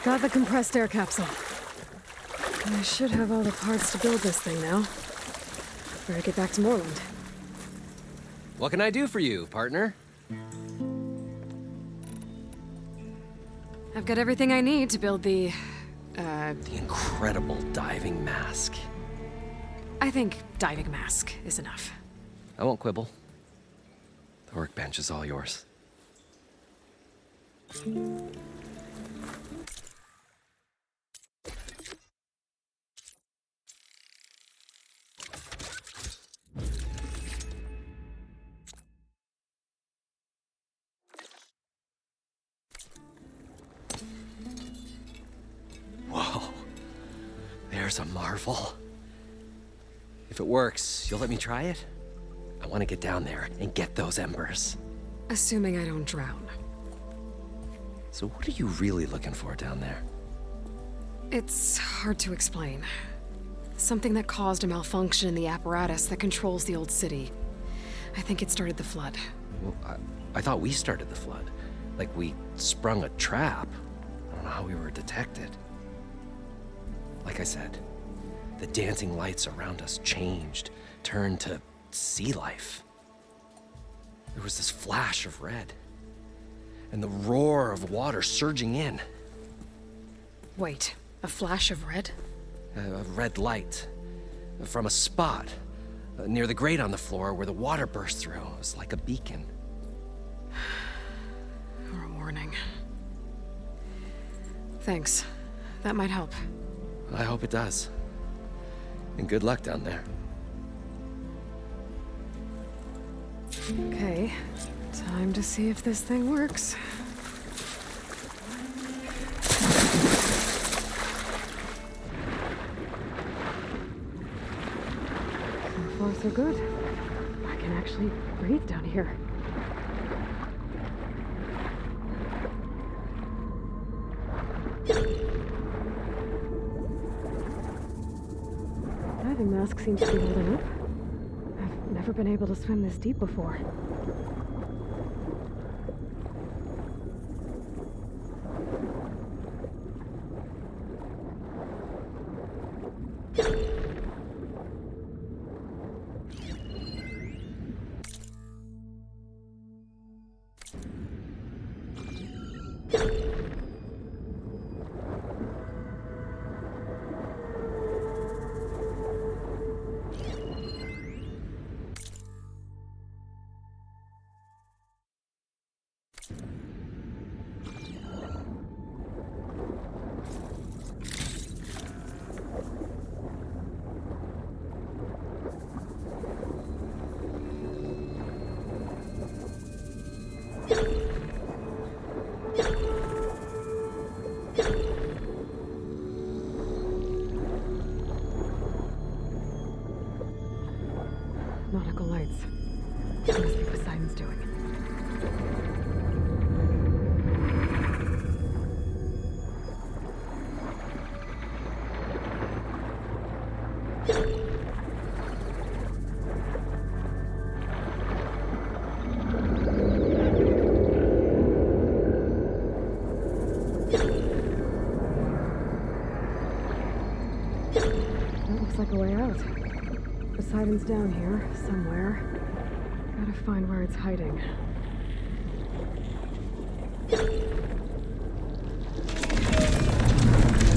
Got the compressed air capsule. I should have all the parts to build this thing now. Better get back to Moreland. What can I do for you, partner? I've got everything I need to build the incredible diving mask. I think diving mask is enough. I won't quibble. The workbench is all yours. Whoa. There's a marvel. If it works, you'll let me try it? I want to get down there and get those embers. Assuming I don't drown. So what are you really looking for down there? It's hard to explain. Something that caused a malfunction in the apparatus that controls the old city. I think it started the flood. Well, I thought we started the flood. Like we sprung a trap. I don't know how we were detected. Like I said, the dancing lights around us changed, turned to sea life. There was this flash of red, and the roar of water surging in. Wait, a flash of red? A red light from a spot near the grate on the floor where the water burst through. It was like a beacon. Or a warning. Thanks. That might help. I hope it does. And good luck down there. Okay, time to see if this thing works. So far, so good. I can actually breathe down here. Diving mask seems to be holding up. I've never been able to swim this deep before. Nautical lights. It must be Poseidon's doing. That looks like a way out. Poseidon's down here, somewhere. Gotta find where it's hiding.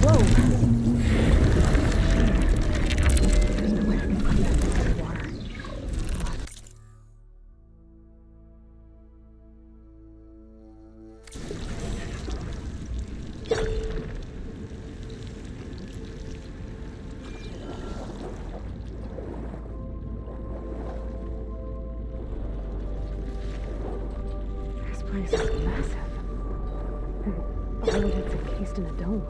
Whoa! There's no way I can climb that thing out of water. This place is massive. And all of it's encased in a dome.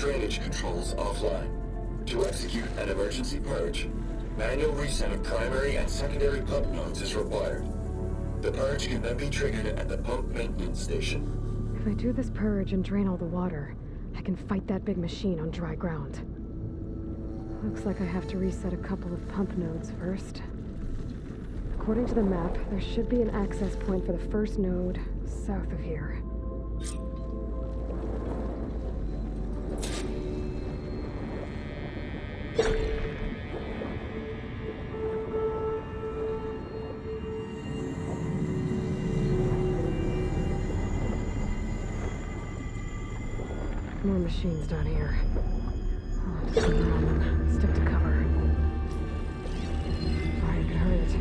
drainage controls offline. To execute an emergency purge, manual reset of primary and secondary pump nodes is required. The purge can then be triggered at the pump maintenance station. If I do this purge and drain all the water, I can fight that big machine on dry ground. Looks like I have to reset a couple of pump nodes first. According to the map, there should be an access point for the first node south of here. More machines down here. I'll have to swing around them. Stick to cover. Fire could hurt it.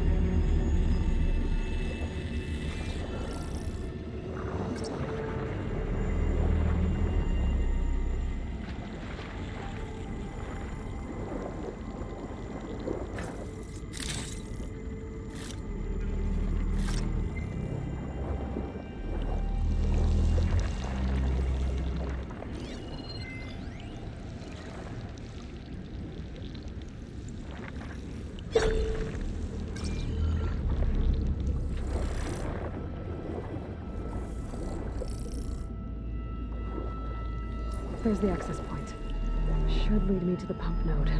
There's the access point. Should lead me to the pump node.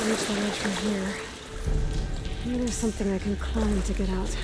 Reach the ledge from here. Maybe there's something I can climb to get out.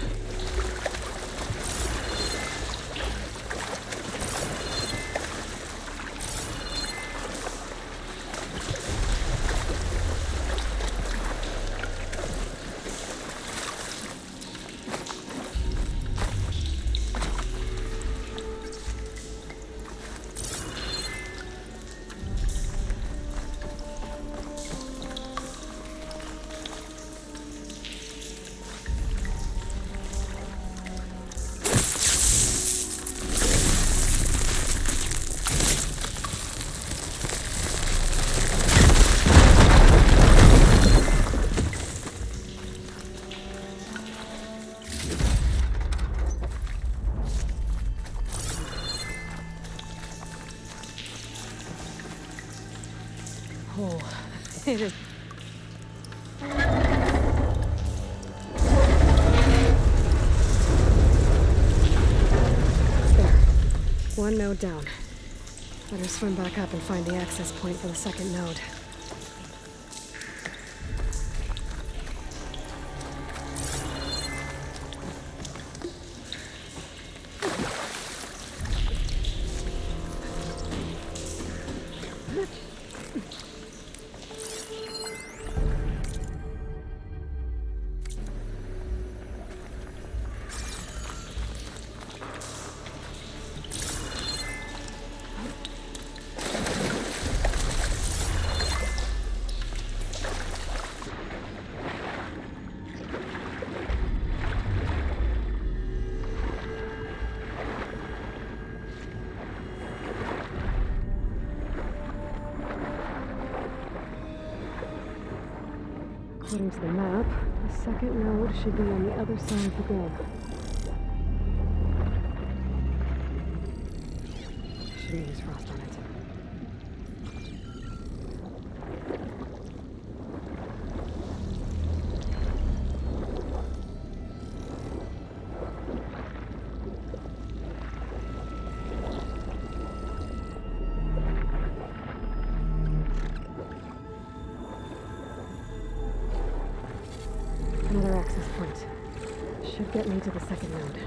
Oh, it is. There. One node down. Better swim back up and find the access point for the second node. According to the map, the second node should be on the other side of the globe. Shouldn't use frost on it. Another access point. Should get me to the second node.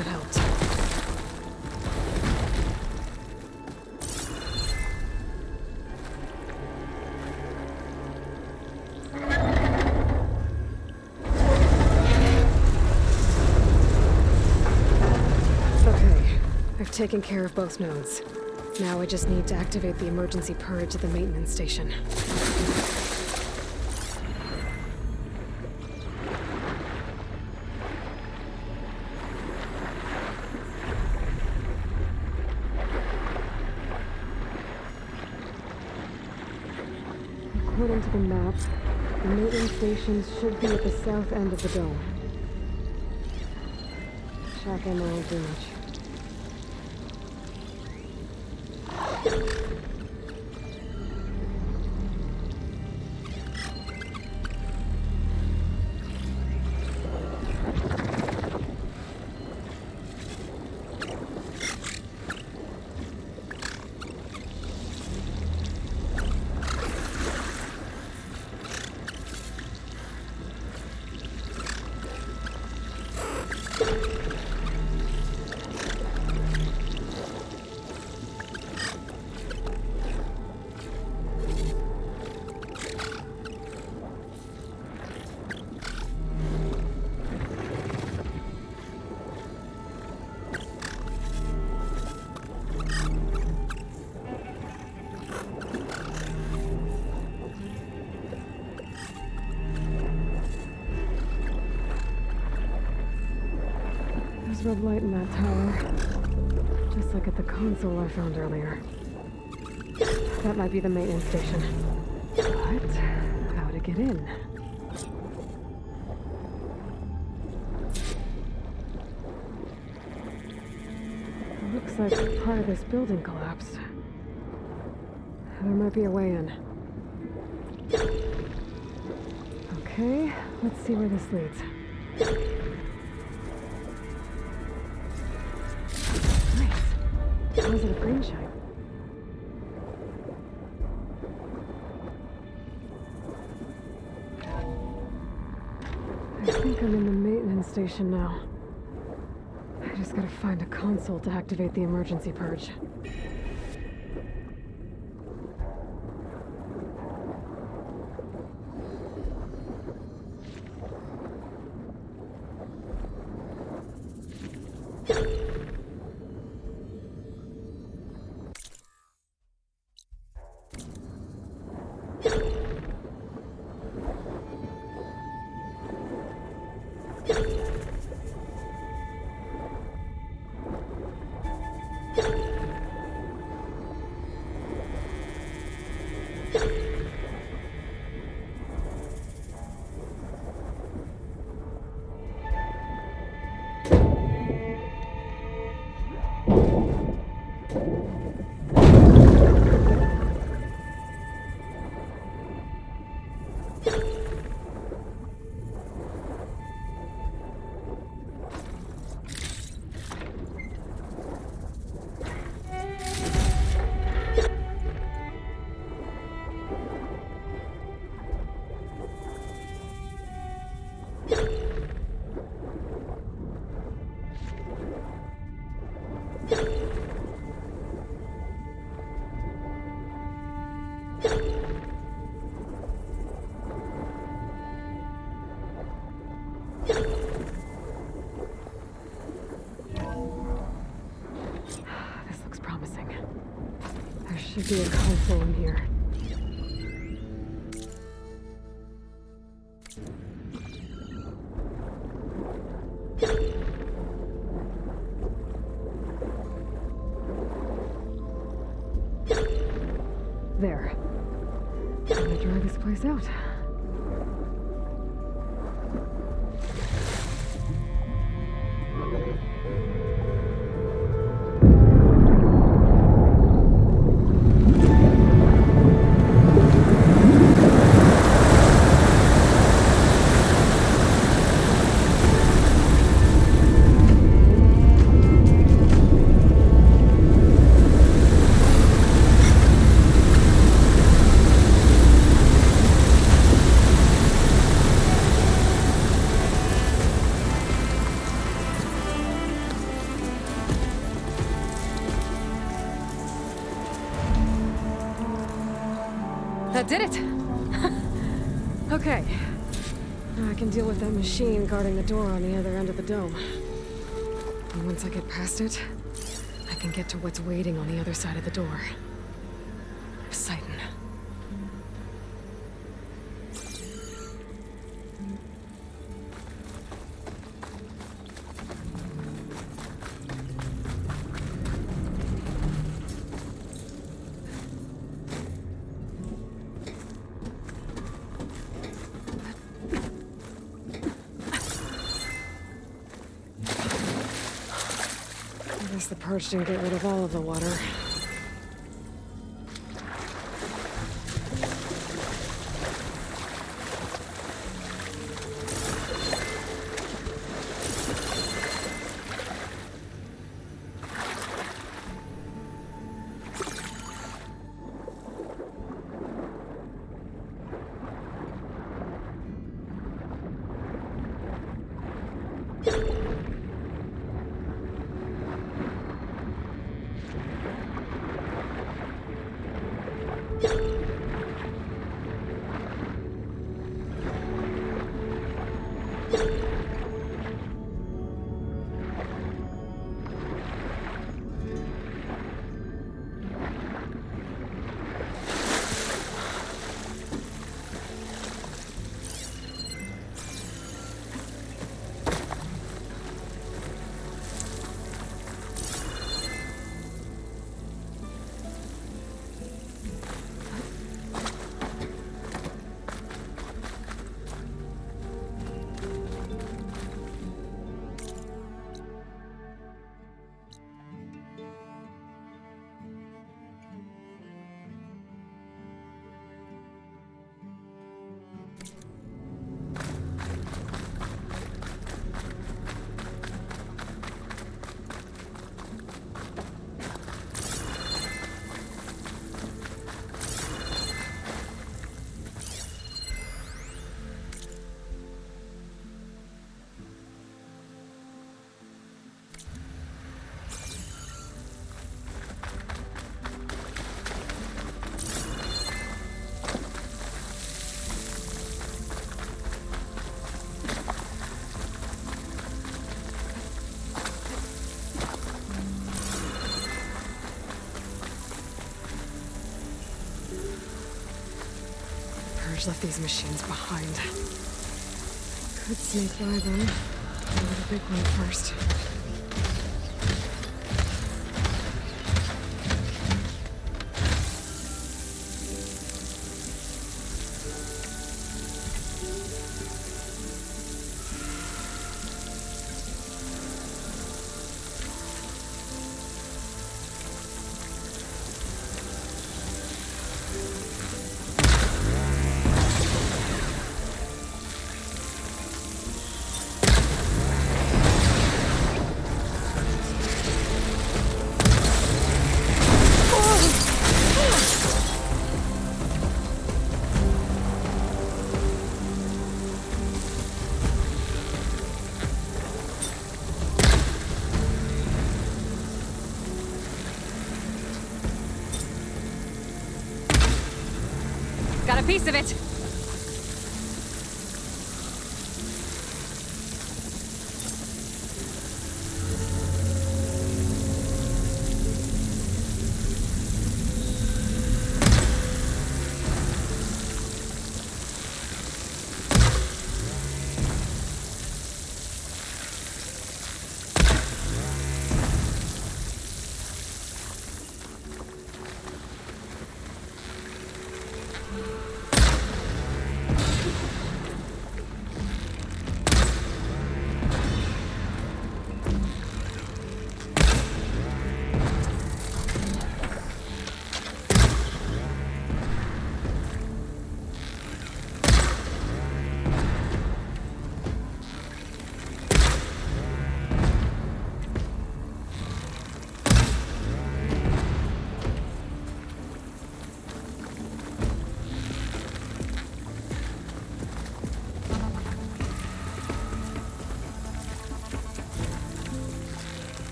That helped. Okay, I've taken care of both nodes. Now I just need to activate the emergency purge at the maintenance station. According to the map, the maintenance stations should be at the south end of the dome. Shock ammo won't do much. There's red light in that tower. Just like at the console I found earlier. That might be the maintenance station. But how to get in? It looks like part of this building collapsed. There might be a way in. Okay, let's see where this leads. Positive green shine. I think I'm in the maintenance station now. I just gotta find a console to activate the emergency purge. Should be a console in here. There. I'm gonna dry this place out. did it! Okay. Now I can deal with that machine guarding the door on the other end of the dome. And once I get past it, I can get to what's waiting on the other side of the door. Poseidon. I guess the purge didn't get rid of all of the water. Left these machines behind. Could sneak by them. Go to the big one first. Got a piece of it.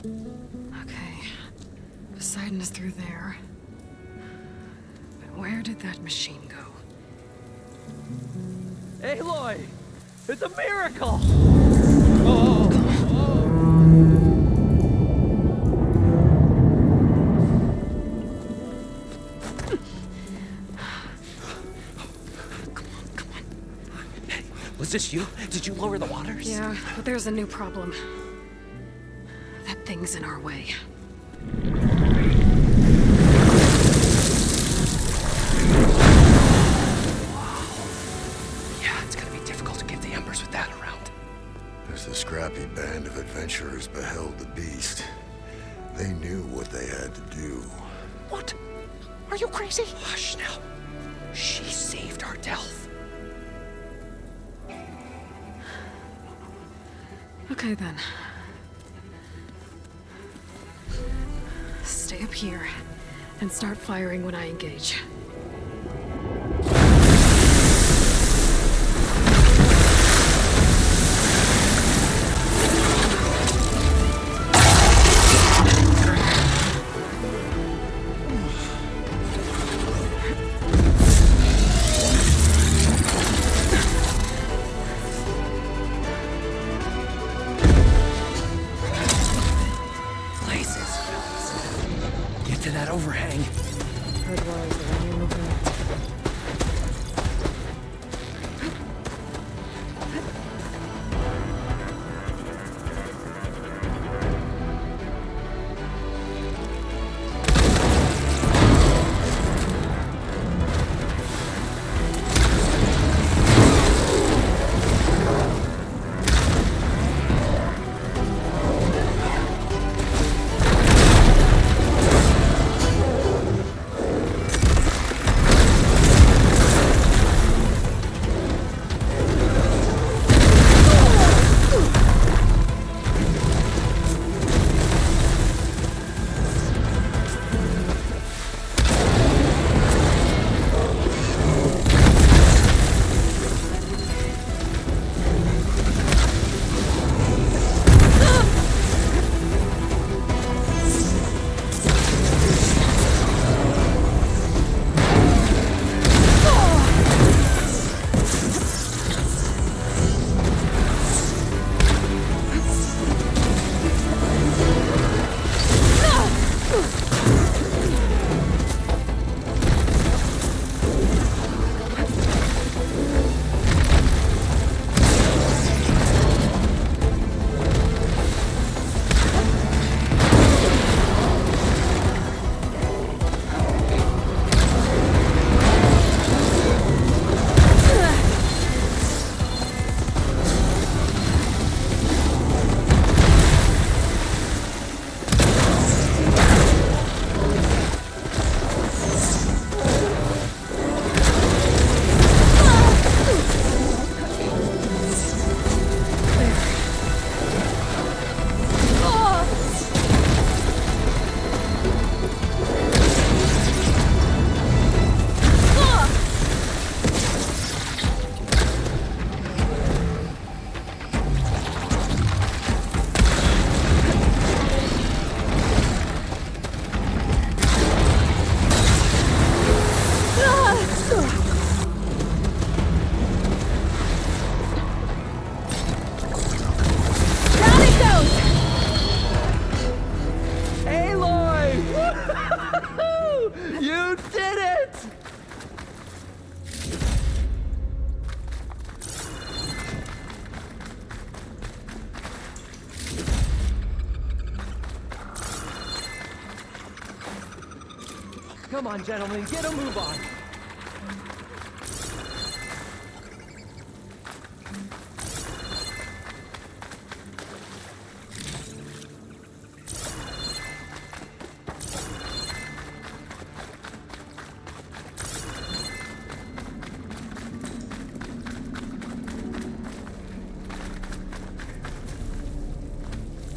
Okay. Poseidon is through there. But where did that machine go? Aloy! It's a miracle! Was this you? Did you lower the waters? Yeah, but there's a new problem. That thing's in our way. Yeah, it's gonna be difficult to get the embers with that around. As the scrappy band of adventurers beheld the beast, they knew what they had to do. What? Are you crazy? Hush now. She saved our Delph. Okay then. Stay up here and start firing when I engage. Get to that overhang. Hardwires are running over it. Come on, gentlemen, get a move on.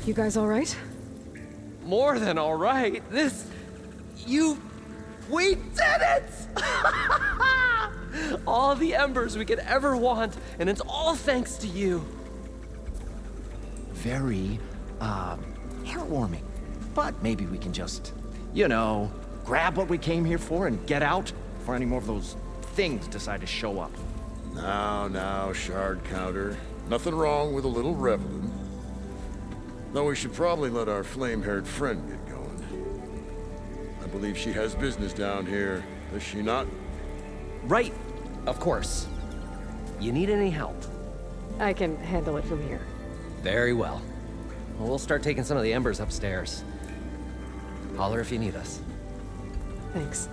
You guys all right? More than all right. We did it! All the embers we could ever want, and it's all thanks to you. Very, heartwarming. But maybe we can just, you know, grab what we came here for and get out before any more of those things decide to show up. Now, shard counter. Nothing wrong with a little reveling. Though we should probably let our flame-haired friend get going. I believe she has business down here, does she not? Right, of course. You need any help? I can handle it from here. Very well. Well, we'll start taking some of the embers upstairs. Holler if you need us. Thanks.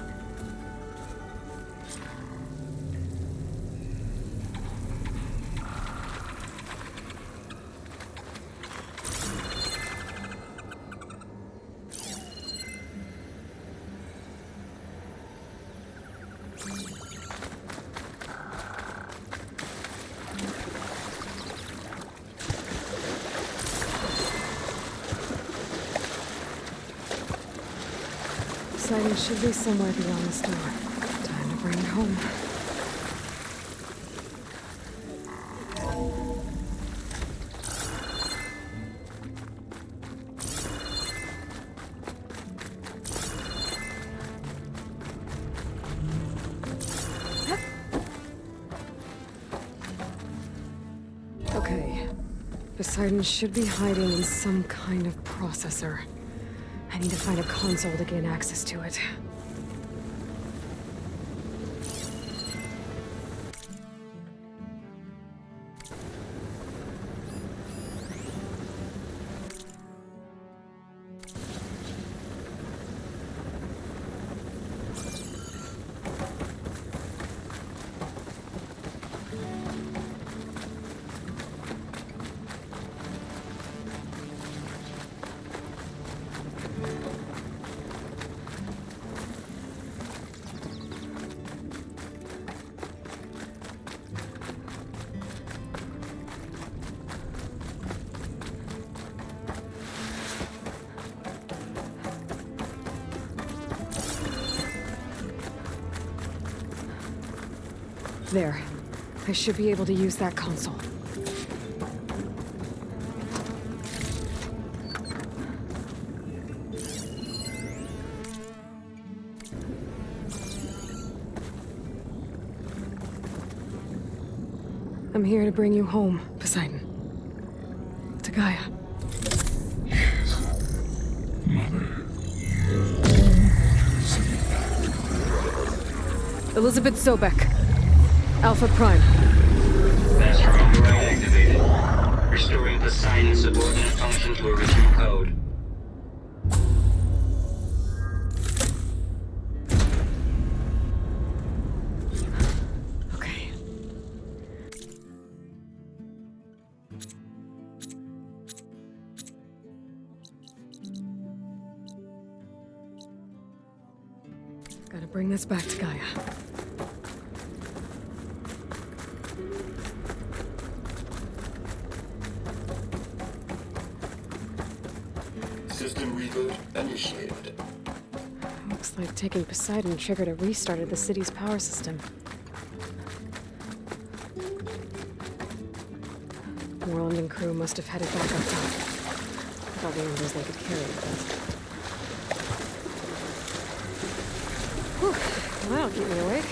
Poseidon should be somewhere beyond this door. Time to bring it home. Okay. Poseidon should be hiding in some kind of processor. I need to find a console to gain access to it. There. I should be able to use that console. I'm here to bring you home, Poseidon. To Gaia. Elizabeth Sobek. Alpha Prime. Master override activated. Restoring Poseidon's subordinate function to original code. Okay. Gotta bring this back to Gaia. System reboot initiated. Looks like taking Poseidon triggered a restart of the city's power system. Moreland and crew must have headed back up top. With all the embers they could carry with us. Whew, well, that'll keep me awake.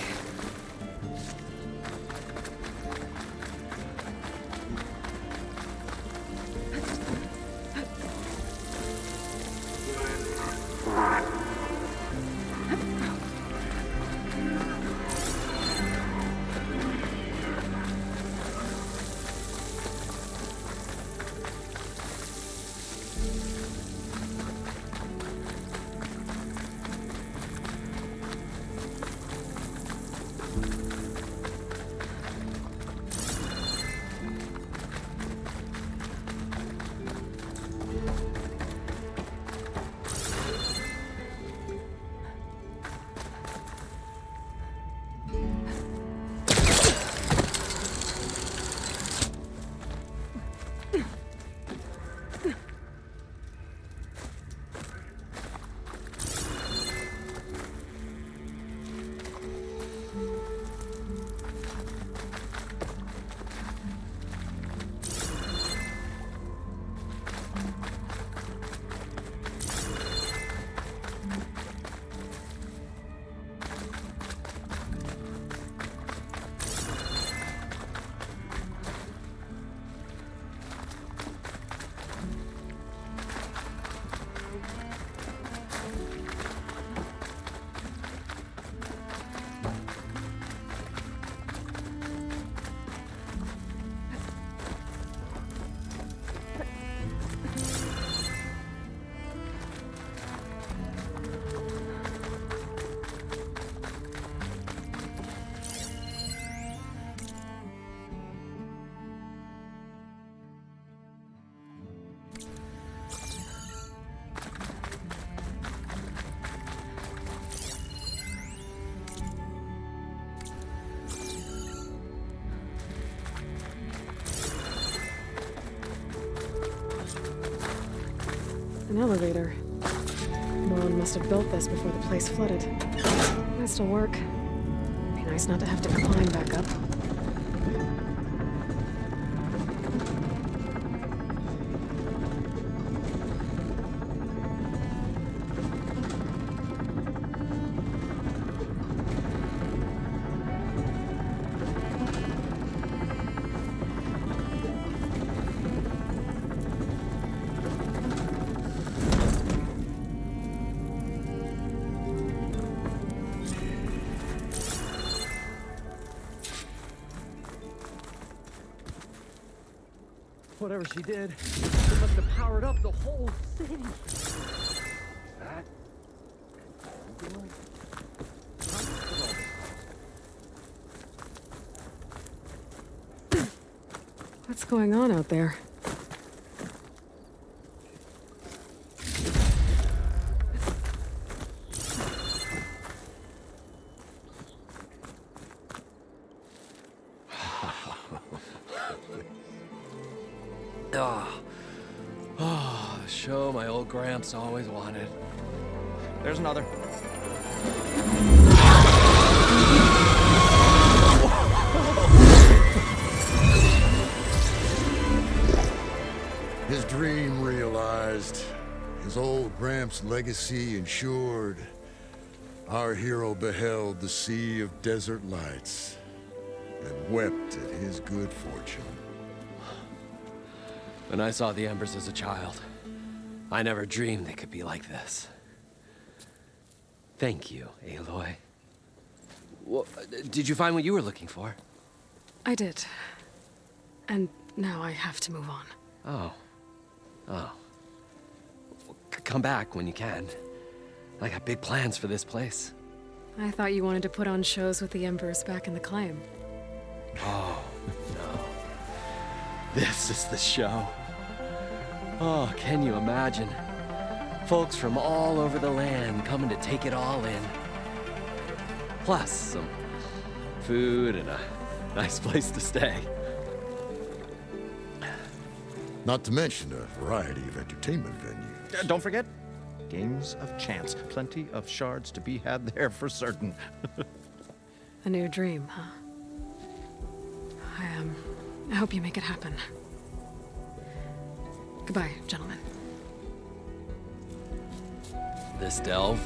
elevator. Moreland must have built this before the place flooded. Might still work. Be nice not to have to climb back up. Whatever she did, it must have powered up the whole city. What's going on out there? Show my old Gramps always wanted. There's another. His dream realized. His old Gramps' legacy ensured. Our hero beheld the sea of desert lights and wept at his good fortune. When I saw the embers as a child, I never dreamed they could be like this. Thank you, Aloy. Well, did you find what you were looking for? I did. And now I have to move on. Oh. Well, come back when you can. I got big plans for this place. I thought you wanted to put on shows with the Embers back in the claim. Oh, no. This is the show. Oh, can you imagine? Folks from all over the land coming to take it all in. Plus, some food and a nice place to stay. Not to mention a variety of entertainment venues. Don't forget, games of chance. Plenty of shards to be had there for certain. A new dream, huh? I hope you make it happen. Goodbye, gentlemen. This delve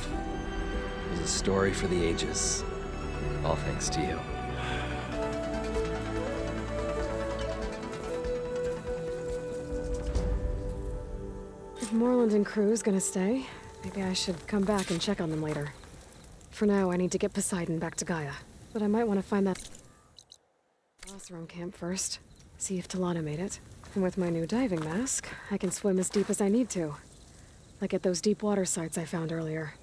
is a story for the ages. All thanks to you. If Moreland and crew's gonna stay, maybe I should come back and check on them later. For now, I need to get Poseidon back to Gaia. But I might want to find that Oseram camp first. See if Talana made it. And with my new diving mask, I can swim as deep as I need to. Like at those deep water sites I found earlier.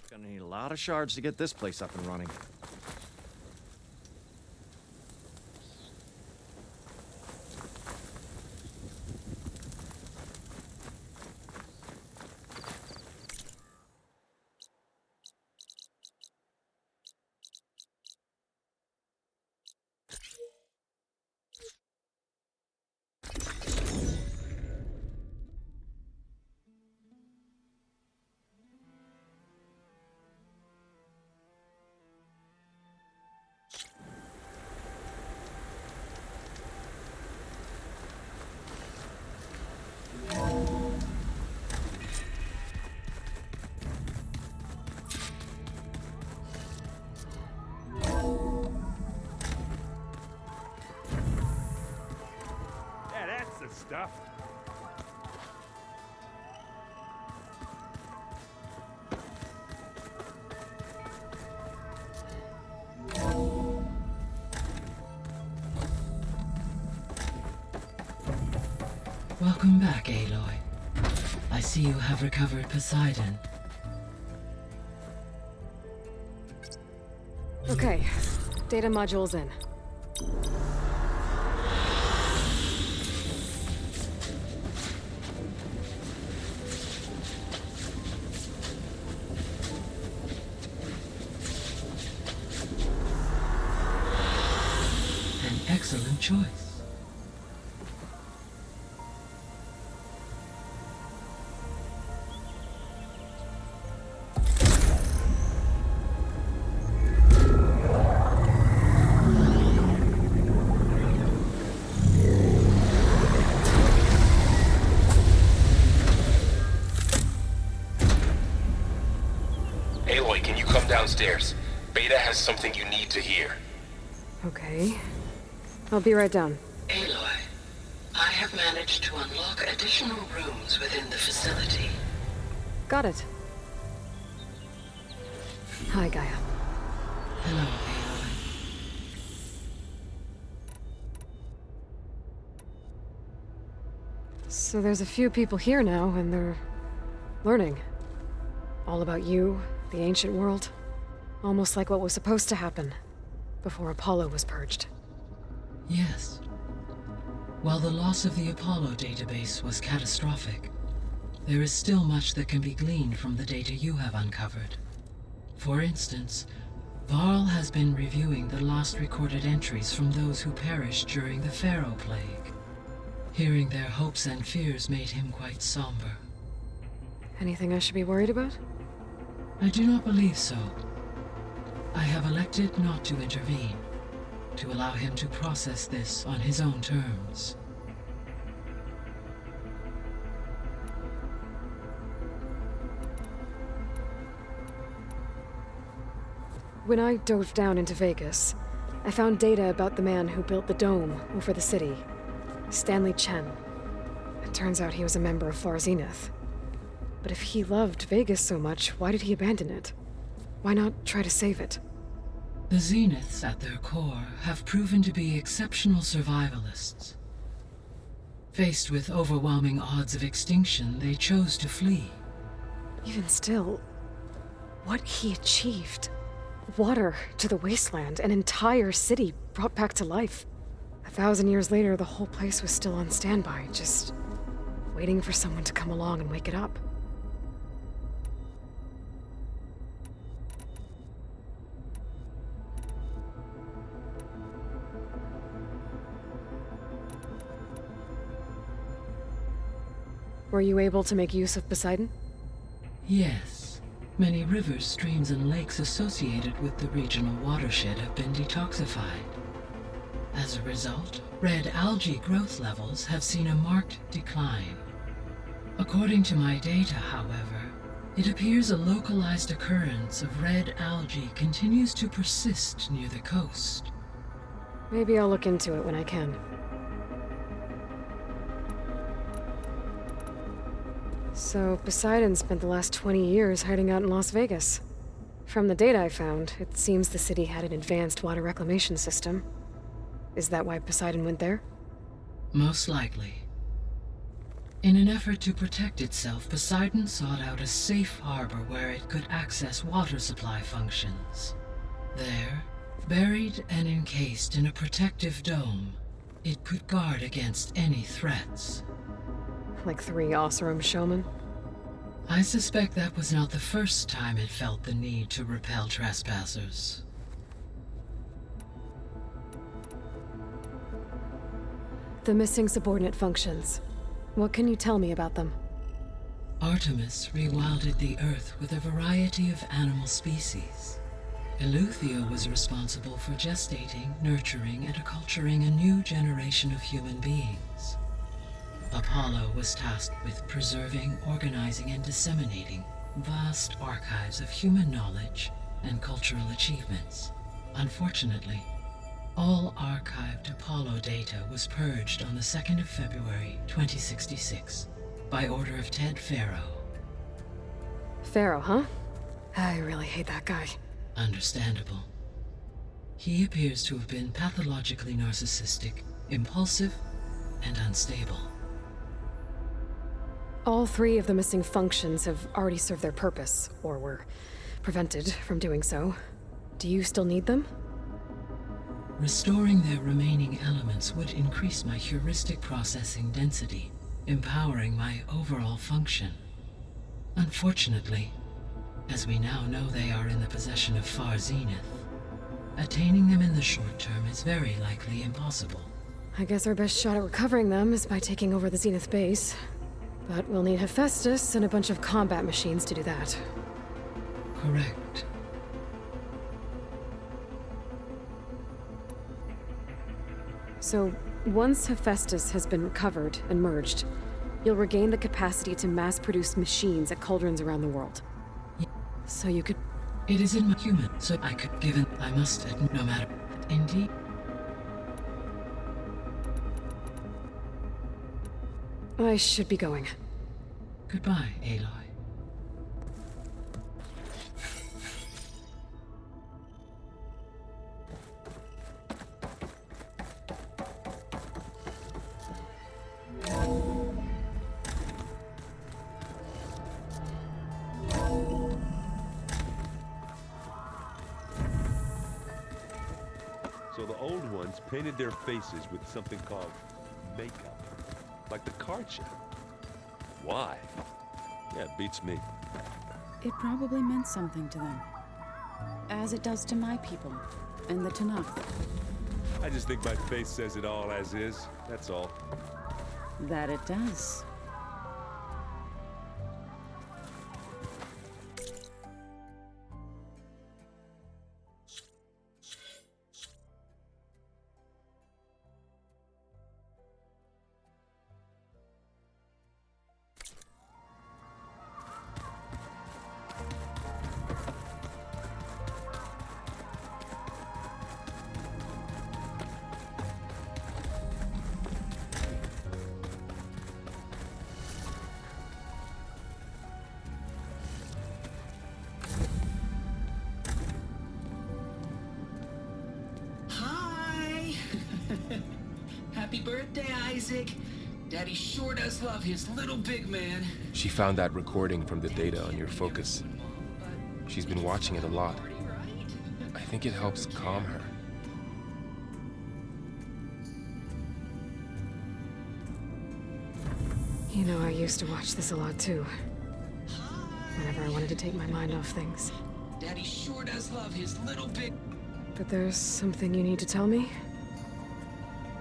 Gonna need a lot of shards to get this place up and running. Stuff. Welcome back, Aloy. I see you have recovered Poseidon. Okay, data module's in. Excellent choice. Aloy, can you come downstairs? Beta has something you need to hear. Okay. I'll be right down. Aloy, I have managed to unlock additional rooms within the facility. Got it. Hi, Gaia. Hello, Aloy. So there's a few people here now, and they're learning. All about you, the ancient world. Almost like what was supposed to happen before Apollo was purged. Yes. While the loss of the Apollo database was catastrophic, there is still much that can be gleaned from the data you have uncovered. For instance, Varl has been reviewing the last recorded entries from those who perished during the Pharaoh Plague. Hearing their hopes and fears made him quite somber. Anything I should be worried about? I do not believe so. I have elected not to intervene, to allow him to process this on his own terms. When I dove down into Vegas, I found data about the man who built the dome over the city, Stanley Chen. It turns out he was a member of Far Zenith. But if he loved Vegas so much, why did he abandon it? Why not try to save it? The Zeniths, at their core, have proven to be exceptional survivalists. Faced with overwhelming odds of extinction, they chose to flee. Even still, what he achieved. Water to the wasteland, an entire city brought back to life. 1,000 years later, the whole place was still on standby, just waiting for someone to come along and wake it up. Were you able to make use of Poseidon? Yes. Many rivers, streams, and lakes associated with the regional watershed have been detoxified. As a result, red algae growth levels have seen a marked decline. According to my data, however, it appears a localized occurrence of red algae continues to persist near the coast. Maybe I'll look into it when I can. So, Poseidon spent the last 20 years hiding out in Las Vegas. From the data I found, it seems the city had an advanced water reclamation system. Is that why Poseidon went there? Most likely. In an effort to protect itself, Poseidon sought out a safe harbor where it could access water supply functions. There, buried and encased in a protective dome, it could guard against any threats. Like 3 Oseram showmen? I suspect that was not the first time it felt the need to repel trespassers. The missing subordinate functions. What can you tell me about them? Artemis rewilded the Earth with a variety of animal species. Eleuthia was responsible for gestating, nurturing, and acculturating a new generation of human beings. Apollo was tasked with preserving, organizing, and disseminating vast archives of human knowledge and cultural achievements. Unfortunately, all archived Apollo data was purged on the 2nd of February, 2066, by order of Ted Pharaoh. Pharaoh, huh? I really hate that guy. Understandable. He appears to have been pathologically narcissistic, impulsive, and unstable. All 3 of the missing functions have already served their purpose, or were prevented from doing so. Do you still need them? Restoring their remaining elements would increase my heuristic processing density, empowering my overall function. Unfortunately, as we now know they are in the possession of Far Zenith, Attaining them in the short term is very likely impossible. I guess our best shot at recovering them is by taking over the Zenith base. But we'll need Hephaestus and a bunch of combat machines to do that. Correct. So, once Hephaestus has been recovered and merged, you'll regain the capacity to mass-produce machines at cauldrons around the world. So you could... It is in my human, so I could give it. I must, no matter. Indeed. I should be going. Goodbye, Aloy. So the old ones painted their faces with something called makeup. Like the card show. Why? Yeah, it beats me. It probably meant something to them. As it does to my people, and the Tanakh. I just think my face says it all as is, that's all. That it does. Happy birthday, Isaac. Daddy sure does love his little big man. She found that recording from the data on your focus. She's been watching it a lot. I think it helps calm her. You know, I used to watch this a lot too. Whenever I wanted to take my mind off things. Daddy sure does love his little big... But there's something you need to tell me?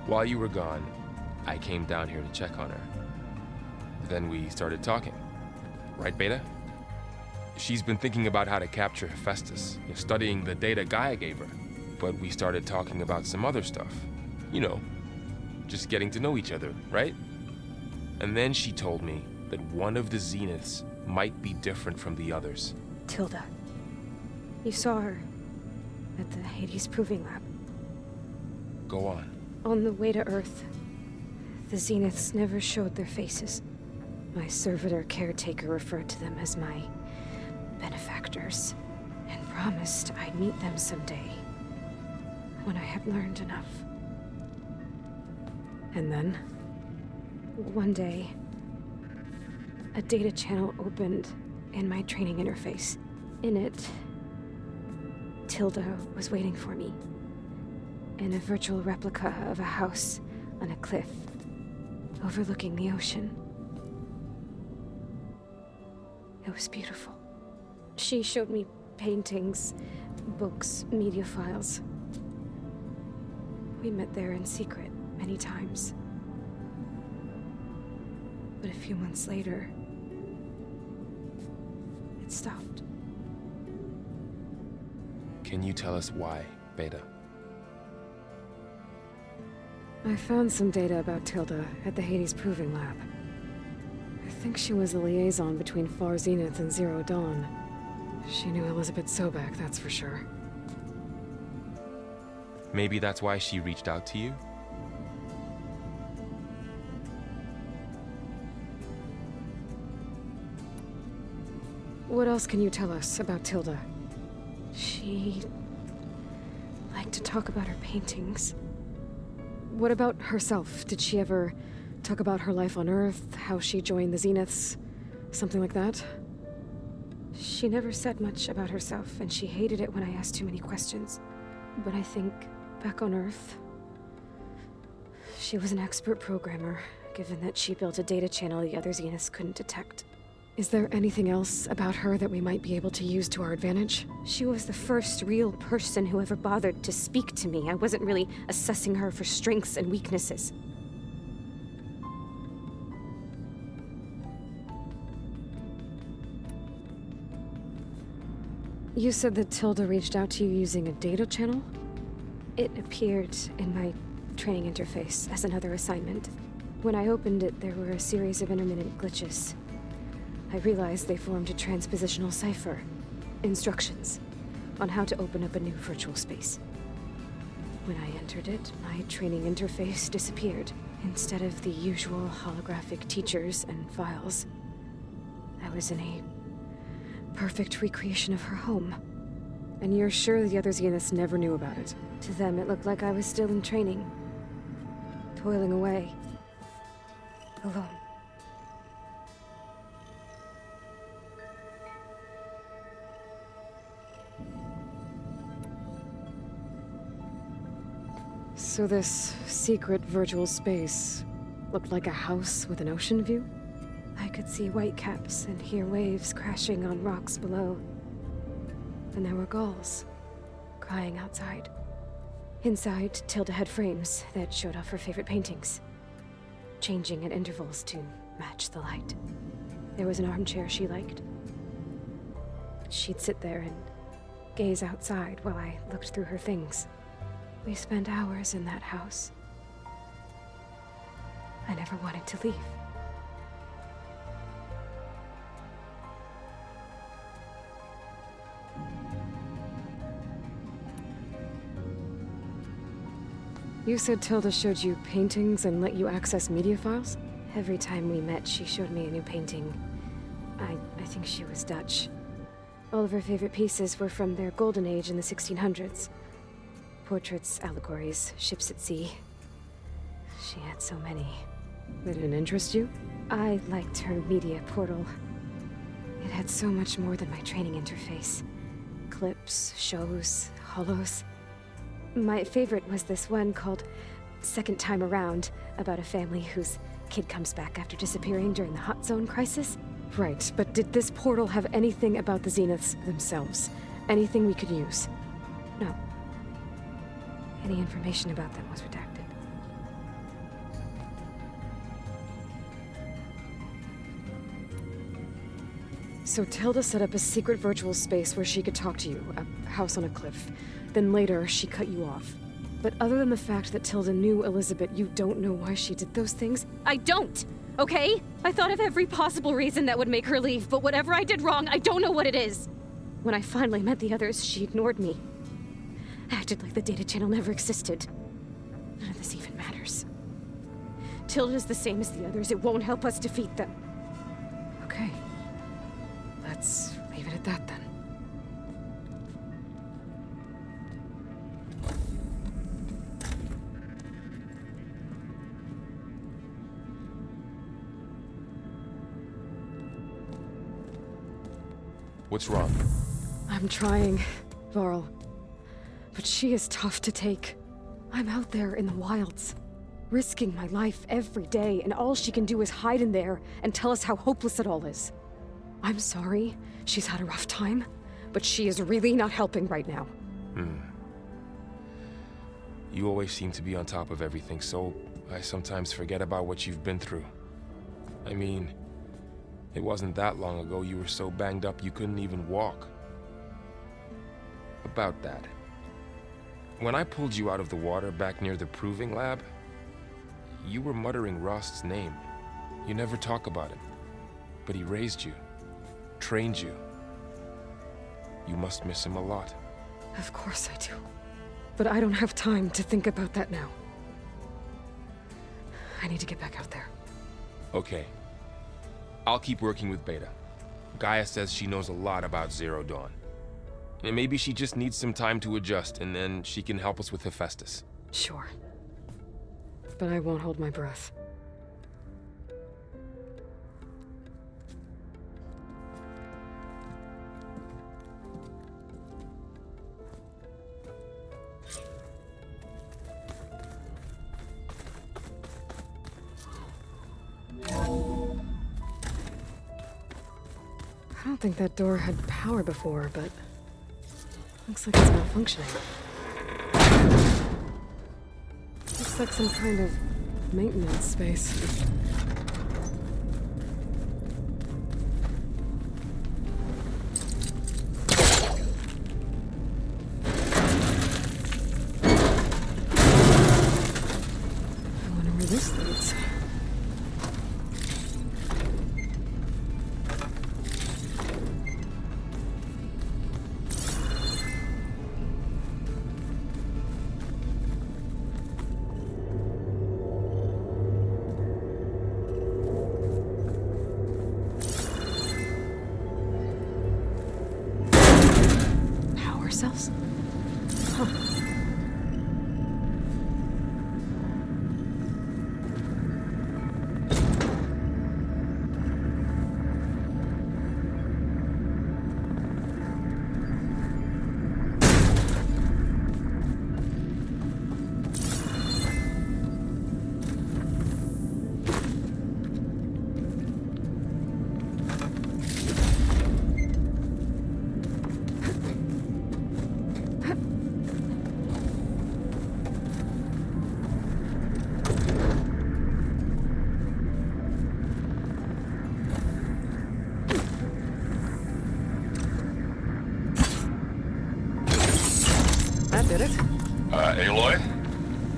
While you were gone, I came down here to check on her. Then we started talking. Right, Beta? She's been thinking about how to capture Hephaestus, studying the data Gaia gave her. But we started talking about some other stuff. You know, just getting to know each other, right? And then she told me that one of the Zeniths might be different from the others. Tilda. You saw her at the Hades Proving Lab. Go on. On the way to Earth, the Zeniths never showed their faces. My servitor caretaker referred to them as my benefactors, and promised I'd meet them someday, when I had learned enough. And then, one day, a data channel opened in my training interface. In it, Tilda was waiting for me. In a virtual replica of a house on a cliff, overlooking the ocean. It was beautiful. She showed me paintings, books, media files. We met there in secret many times. But a few months later, it stopped. Can you tell us why, Beta? I found some data about Tilda at the Hades Proving Lab. I think she was a liaison between Far Zenith and Zero Dawn. She knew Elizabeth Sobek, that's for sure. Maybe that's why she reached out to you? What else can you tell us about Tilda? She liked to talk about her paintings. What about herself? Did she ever talk about her life on Earth, how she joined the Zeniths, something like that? She never said much about herself, and she hated it when I asked too many questions. But I think, back on Earth, she was an expert programmer, given that she built a data channel the other Zeniths couldn't detect. Is there anything else about her that we might be able to use to our advantage? She was the first real person who ever bothered to speak to me. I wasn't really assessing her for strengths and weaknesses. You said that Tilda reached out to you using a data channel? It appeared in my training interface as another assignment. When I opened it, there were a series of intermittent glitches. I realized they formed a transpositional cipher. Instructions on how to open up a new virtual space. When I entered it, my training interface disappeared. Instead of the usual holographic teachers and files, I was in a perfect recreation of her home. And you're sure the other Zeniths never knew about it? To them, it looked like I was still in training. Toiling away. Alone. So this secret virtual space looked like a house with an ocean view? I could see whitecaps and hear waves crashing on rocks below. And there were gulls crying outside. Inside, Tilda had frames that showed off her favorite paintings, changing at intervals to match the light. There was an armchair she liked. She'd sit there and gaze outside while I looked through her things. We spent hours in that house. I never wanted to leave. You said Tilda showed you paintings and let you access media files? Every time we met, she showed me a new painting. I think she was Dutch. All of her favorite pieces were from their golden age in the 1600s. Portraits, allegories, ships at sea. She had so many. They didn't interest you? I liked her media portal. It had so much more than my training interface. Clips, shows, holos. My favorite was this one called Second Time Around, about a family whose kid comes back after disappearing during the Hot Zone crisis. Right, but did this portal have anything about the Zeniths themselves? Anything we could use? No. Any information about them was redacted. So Tilda set up a secret virtual space where she could talk to you, a house on a cliff. Then later, she cut you off. But other than the fact that Tilda knew Elizabeth, you don't know why she did those things? I don't! Okay? I thought of every possible reason that would make her leave, but whatever I did wrong, I don't know what it is. When I finally met the others, she ignored me. Acted like the data channel never existed. None of this even matters. Tilda's the same as the others. It won't help us defeat them. Okay. Let's leave it at that then. What's wrong? I'm trying, Varl. But she is tough to take. I'm out there in the wilds, risking my life every day, and all she can do is hide in there and tell us how hopeless it all is. I'm sorry, she's had a rough time, but she is really not helping right now. You always seem to be on top of everything, so I sometimes forget about what you've been through. I mean, it wasn't that long ago you were so banged up you couldn't even walk. About that. When I pulled you out of the water back near the proving lab, you were muttering Rost's name. You never talk about him. But he raised you, trained you. You must miss him a lot. Of course I do. But I don't have time to think about that now. I need to get back out there. Okay. I'll keep working with Beta. Gaia says she knows a lot about Zero Dawn. And maybe she just needs some time to adjust, and then she can help us with Hephaestus. Sure. But I won't hold my breath. don't think that door had power before, but looks like it's malfunctioning. Looks like some kind of maintenance space. I wonder where this leads. Cells? Huh. Did it? Aloy?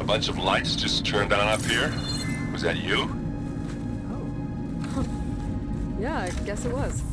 A bunch of lights just turned on up here? Was that you? Oh. Huh. Yeah, I guess it was.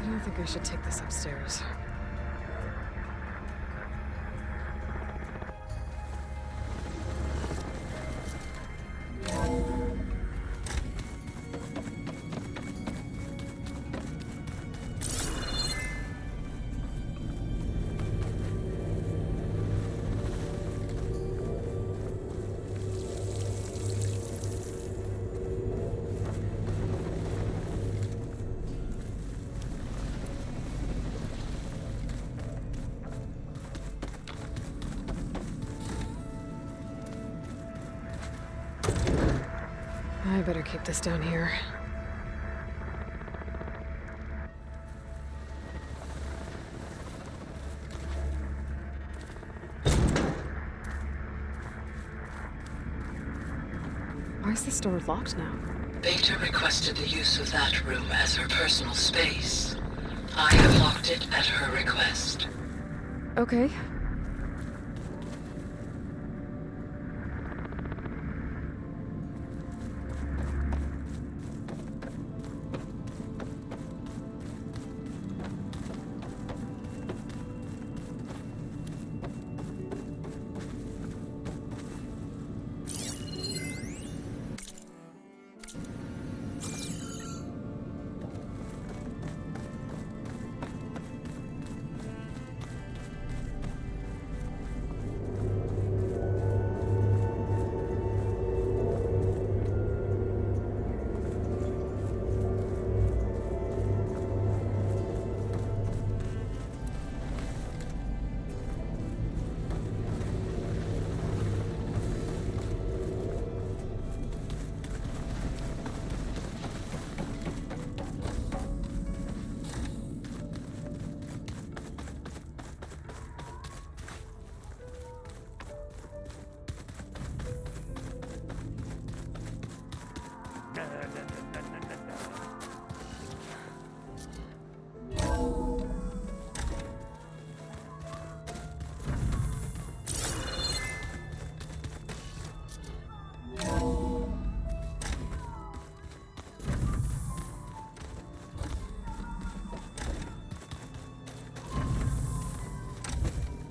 I think I should take this upstairs. I better keep this down here. Why is this door locked now? Beta requested the use of that room as her personal space. I have locked it at her request. Okay.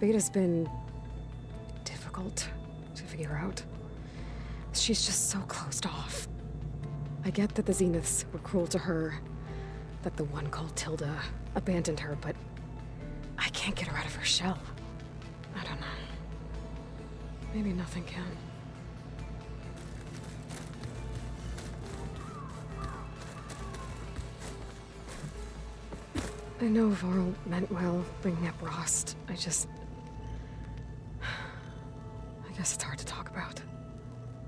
Beta's been difficult to figure out. She's just so closed off. I get that the Zeniths were cruel to her, that the one called Tilda abandoned her, but I can't get her out of her shell. I don't know. Maybe nothing can. I know Varl meant well, bringing up Rost. I guess it's hard to talk about.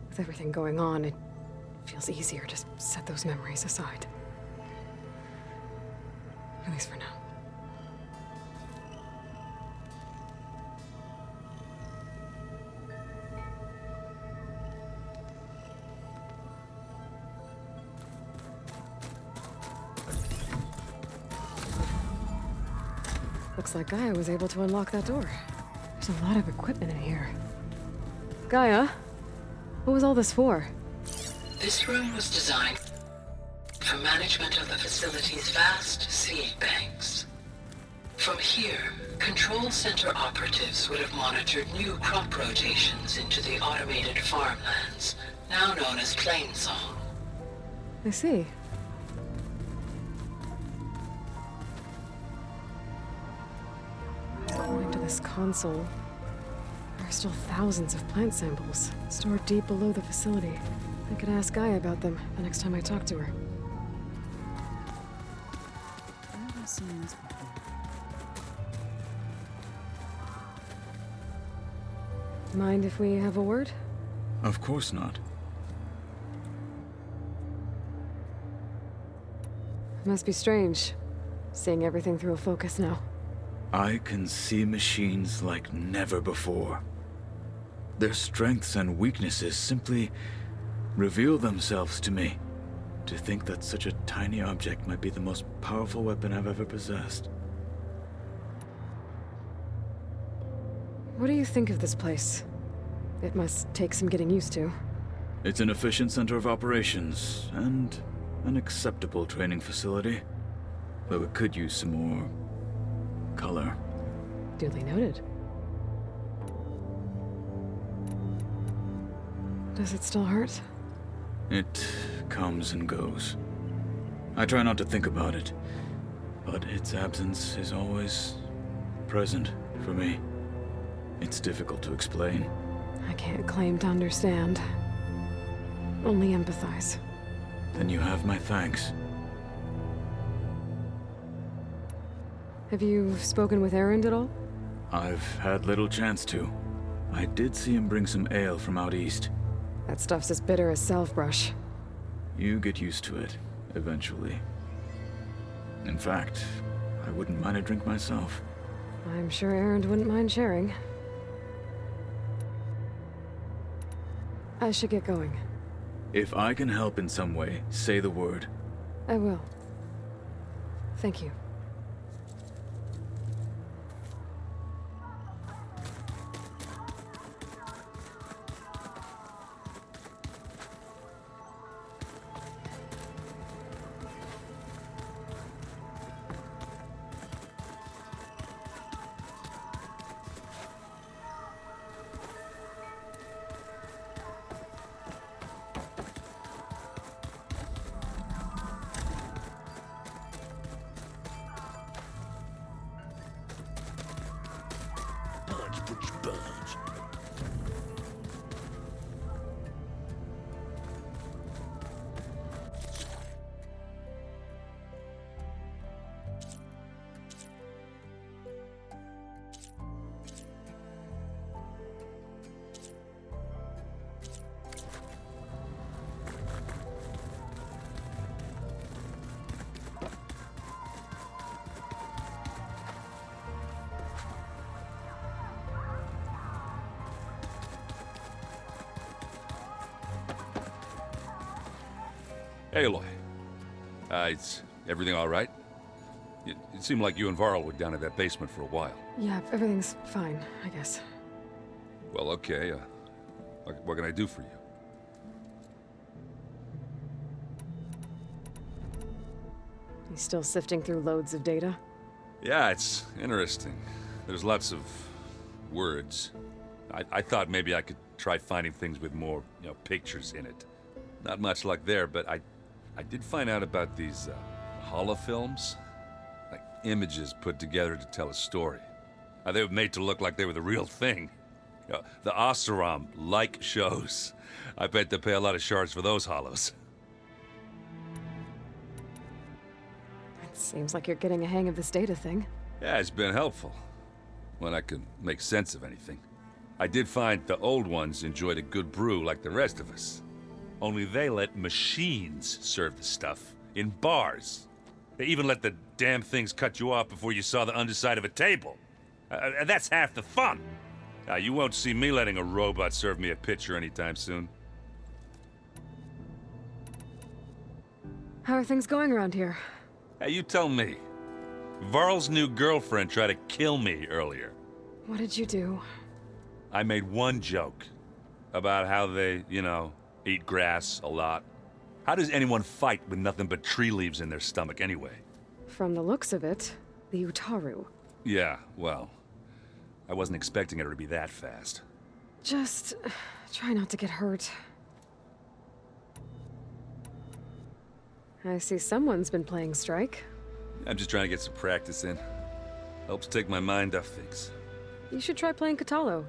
With everything going on, it feels easier to set those memories aside. At least for now. Looks like Gaia was able to unlock that door. There's a lot of equipment in here. Gaia? What was all this for? This room was designed for management of the facility's vast seed banks. From here, control center operatives would have monitored new crop rotations into the automated farmlands, now known as Plainsong. I see. According to this console, there are still thousands of plant samples stored deep below the facility. I could ask Gaia about them the next time I talk to her. Where have I seen this before? Mind if we have a word? Of course not. Must be strange, seeing everything through a focus now. I can see machines like never before. Their strengths and weaknesses simply reveal themselves to me. To think that such a tiny object might be the most powerful weapon I've ever possessed. What do you think of this place? It must take some getting used to. It's an efficient center of operations, and an acceptable training facility. Though it could use some more color. Duly noted. Does it still hurt? It comes and goes. I try not to think about it, but its absence is always present for me. It's difficult to explain. I can't claim to understand. Only empathize. Then you have my thanks. Have you spoken with Varinder at all? I've had little chance to. I did see him bring some ale from out east. That stuff's as bitter as self-brush. You get used to it, eventually. In fact, I wouldn't mind a drink myself. I'm sure Varinder wouldn't mind sharing. I should get going. If I can help in some way, say the word. I will. Thank you. Hey, Aloy. It's everything all right? It seemed like you and Varl were down at that basement for a while. Yeah, everything's fine, I guess. Well, okay. What can I do for you? He's still sifting through loads of data? Yeah, it's interesting. There's lots of words. I thought maybe I could try finding things with more, pictures in it. Not much luck there, but I did find out about these holofilms. Like images put together to tell a story. They were made to look like they were the real thing. The Oseram-like shows. I bet they pay a lot of shards for those holos. It seems like you're getting a hang of this data thing. Yeah, it's been helpful. When I can make sense of anything. I did find the old ones enjoyed a good brew like the rest of us. Only they let machines serve the stuff in bars. They even let the damn things cut you off before you saw the underside of a table. That's half the fun. You won't see me letting a robot serve me a pitcher anytime soon. How are things going around here? Hey, you tell me. Varl's new girlfriend tried to kill me earlier. What did you do? I made one joke about how they, eat grass a lot. How does anyone fight with nothing but tree leaves in their stomach anyway? From the looks of it, the Utaru. Yeah, well, I wasn't expecting her to be that fast. Just try not to get hurt. I see someone's been playing Strike. I'm just trying to get some practice in. Helps take my mind off things. You should try playing Katalo.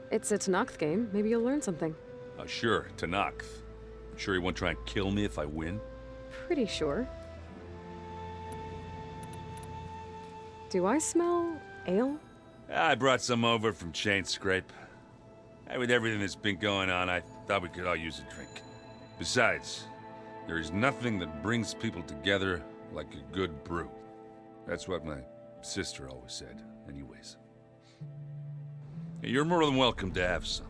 It's a Tanakh game. Maybe you'll learn something. Oh, sure, Tanakh. Sure he won't try and kill me if I win? Pretty sure. Do I smell ale? I brought some over from Chain Scrape. With everything that's been going on, I thought we could all use a drink. Besides, there is nothing that brings people together like a good brew. That's what my sister always said, anyways. You're more than welcome to have some.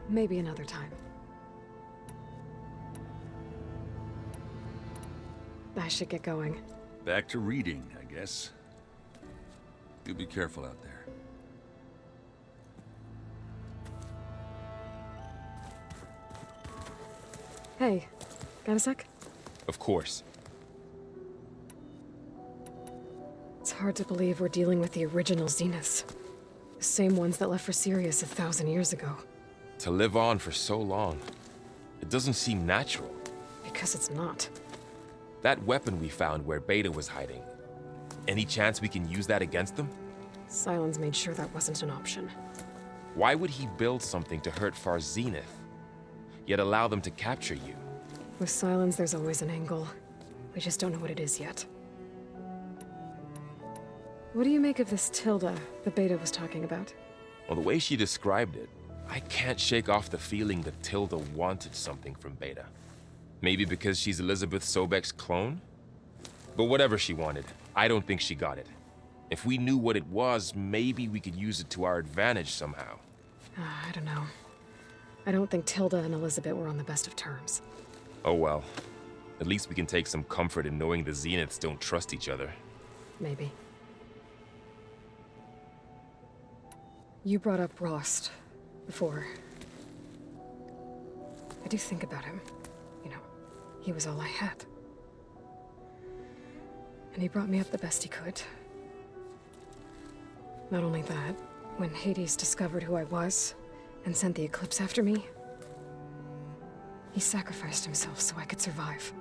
Maybe another time. I should get going. Back to reading, I guess. You be careful out there. Hey, got a sec? Of course. It's hard to believe we're dealing with the original Zeniths. The same ones that left for Sirius 1,000 years ago. To live on for so long, it doesn't seem natural. Because it's not. That weapon we found where Beta was hiding, any chance we can use that against them? Sylens made sure that wasn't an option. Why would he build something to hurt Far Zenith, yet allow them to capture you? With Sylens, there's always an angle. We just don't know what it is yet. What do you make of this Tilda the Beta was talking about? Well, the way she described it, I can't shake off the feeling that Tilda wanted something from Beta. Maybe because she's Elizabeth Sobek's clone? But whatever she wanted, I don't think she got it. If we knew what it was, maybe we could use it to our advantage somehow. I don't know. I don't think Tilda and Elizabeth were on the best of terms. Oh well. At least we can take some comfort in knowing the Zeniths don't trust each other. Maybe. You brought up Rost before. I do think about him. He was all I had. And he brought me up the best he could. Not only that, when Hades discovered who I was and sent the Eclipse after me, he sacrificed himself so I could survive.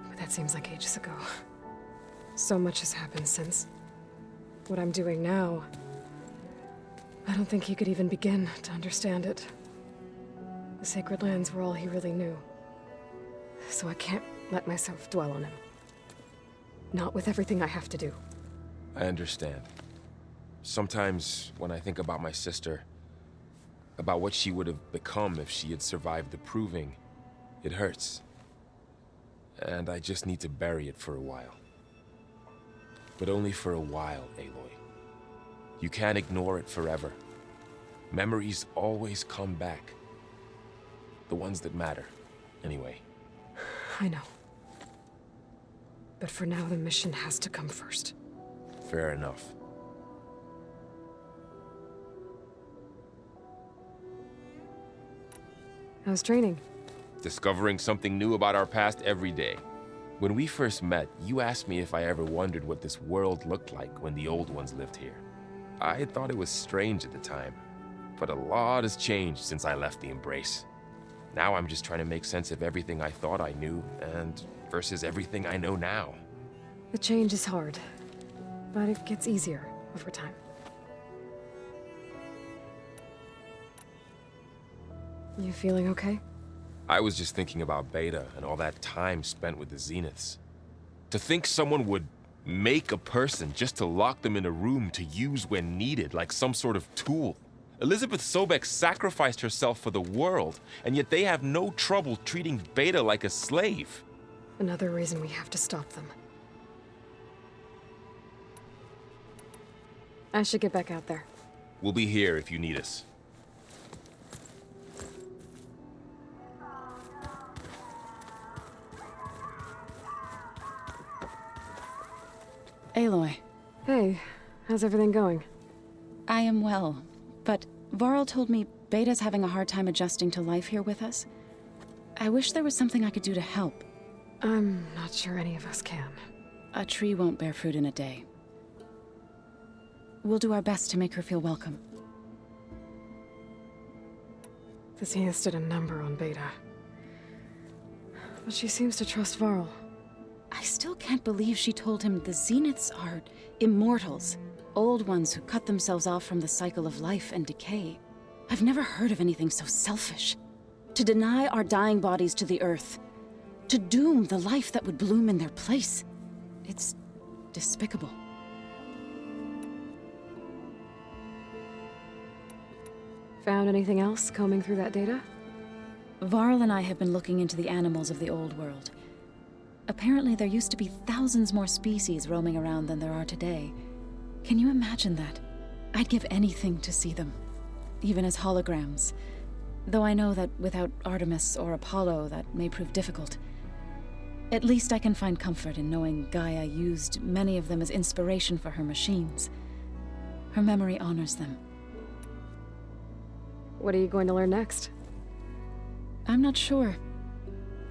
But that seems like ages ago. So much has happened since. What I'm doing now, I don't think he could even begin to understand it. The Sacred Lands were all he really knew. So I can't let myself dwell on him. Not with everything I have to do. I understand. Sometimes, when I think about my sister, about what she would have become if she had survived the Proving, it hurts. And I just need to bury it for a while. But only for a while, Aloy. You can't ignore it forever. Memories always come back. The ones that matter, anyway. I know. But for now, the mission has to come first. Fair enough. How's training? Discovering something new about our past every day. When we first met, you asked me if I ever wondered what this world looked like when the old ones lived here. I thought it was strange at the time, but a lot has changed since I left the Embrace. Now I'm just trying to make sense of everything I thought I knew, and versus everything I know now. The change is hard, but it gets easier over time. You feeling okay? I was just thinking about Beta and all that time spent with the Zeniths. To think someone would make a person just to lock them in a room to use when needed, like some sort of tool. Elizabeth Sobek sacrificed herself for the world, and yet they have no trouble treating Beta like a slave. Another reason we have to stop them. I should get back out there. We'll be here if you need us. Aloy. Hey, how's everything going? I am well, but Varl told me Beta's having a hard time adjusting to life here with us. I wish there was something I could do to help. I'm not sure any of us can. A tree won't bear fruit in a day. We'll do our best to make her feel welcome. The Zeniths did a number on Beta. But she seems to trust Varl. I still can't believe she told him the Zeniths are immortals. Old ones who cut themselves off from the cycle of life and decay. I've never heard of anything so selfish. To deny our dying bodies to the earth. To doom the life that would bloom in their place. It's despicable. Found anything else combing through that data? Varl and I have been looking into the animals of the old world. Apparently there used to be thousands more species roaming around than there are today. Can you imagine that? I'd give anything to see them, even as holograms. Though I know that without Artemis or Apollo, that may prove difficult. At least I can find comfort in knowing Gaia used many of them as inspiration for her machines. Her memory honors them. What are you going to learn next? I'm not sure.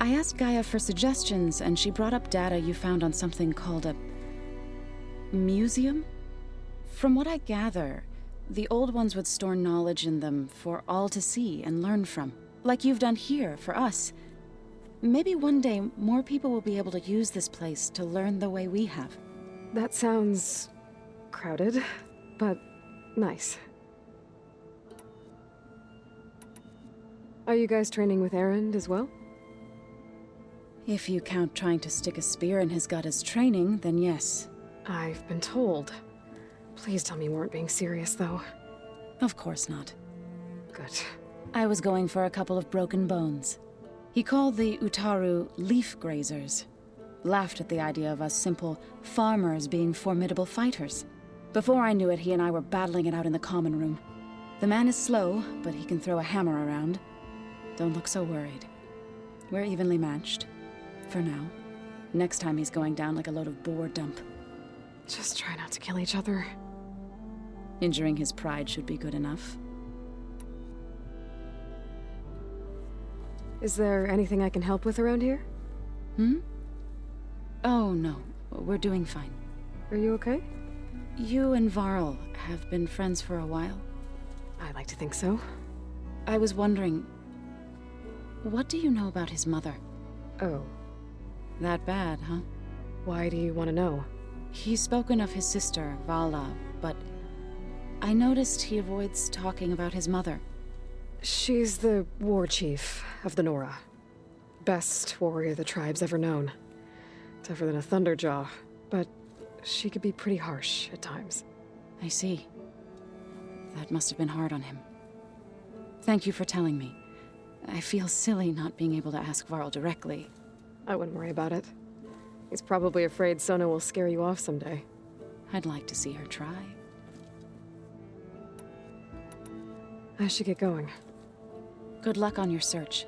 I asked Gaia for suggestions, and she brought up data you found on something called a museum? From what I gather, the old ones would store knowledge in them for all to see and learn from, like you've done here for us. Maybe one day more people will be able to use this place to learn the way we have. That sounds crowded, but nice. Are you guys training with Erend as well? If you count trying to stick a spear in his gut as training, then yes. I've been told. Please tell me you weren't being serious, though. Of course not. Good. I was going for a couple of broken bones. He called the Utaru leaf grazers. Laughed at the idea of us simple farmers being formidable fighters. Before I knew it, he and I were battling it out in the common room. The man is slow, but he can throw a hammer around. Don't look so worried. We're evenly matched. For now. Next time he's going down like a load of boar dump. Just try not to kill each other. Injuring his pride should be good enough. Is there anything I can help with around here? Oh, no. We're doing fine. Are you okay? You and Varl have been friends for a while. I like to think so. I was wondering, what do you know about his mother? Oh. That bad, huh? Why do you want to know? He's spoken of his sister, Vala, but I noticed he avoids talking about his mother. She's the war chief of the Nora. Best warrior the tribe's ever known. Tougher than a Thunderjaw, but she could be pretty harsh at times. I see. That must have been hard on him. Thank you for telling me. I feel silly not being able to ask Varl directly. I wouldn't worry about it. He's probably afraid Sona will scare you off someday. I'd like to see her try. I should get going. Good luck on your search.